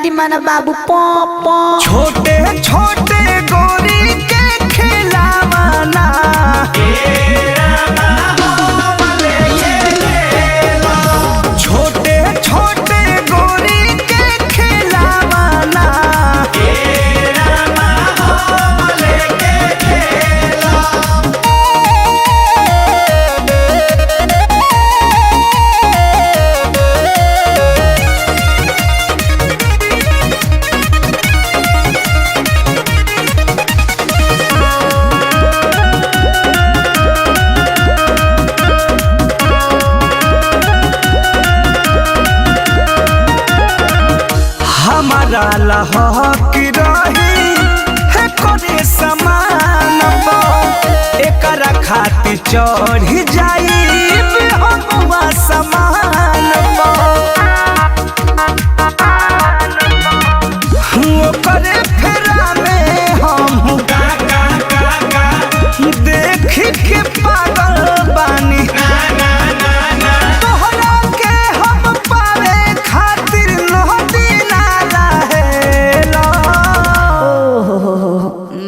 दीवाना बाबू पो पो। छोटे छोटे गोरी के खिलावाना छोटे छोटे गोरी के खिलावाना हमारा लहक रही है करे समान एकरा खातिर चढ़ी जाई हमुआ समान करे फेरा में हम देख के पागल बानी तोहरा के हम पावे खातिर नदी नाला हेला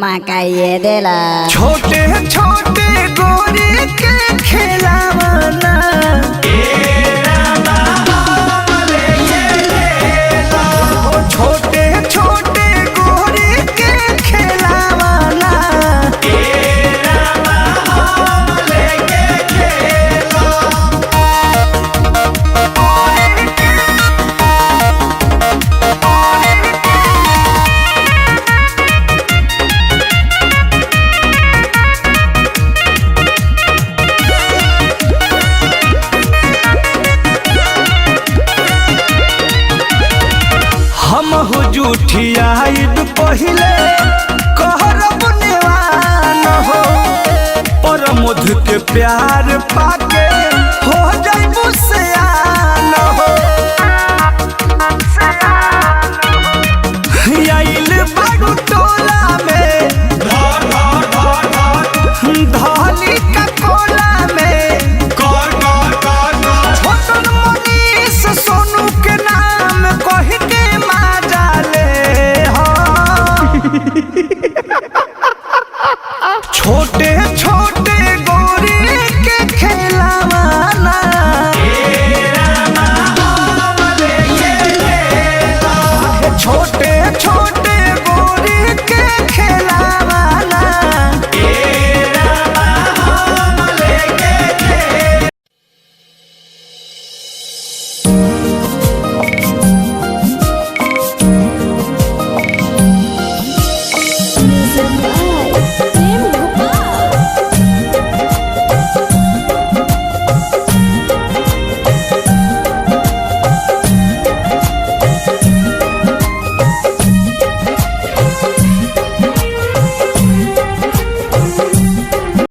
माँ का ये देला। छोटे छोटे गोरी के खिलावाना छोटे छोटे गोरी के खिलावाना हम हो जूठियाइब पहिले कहरब नेवान हो पर मधु के प्यार पाके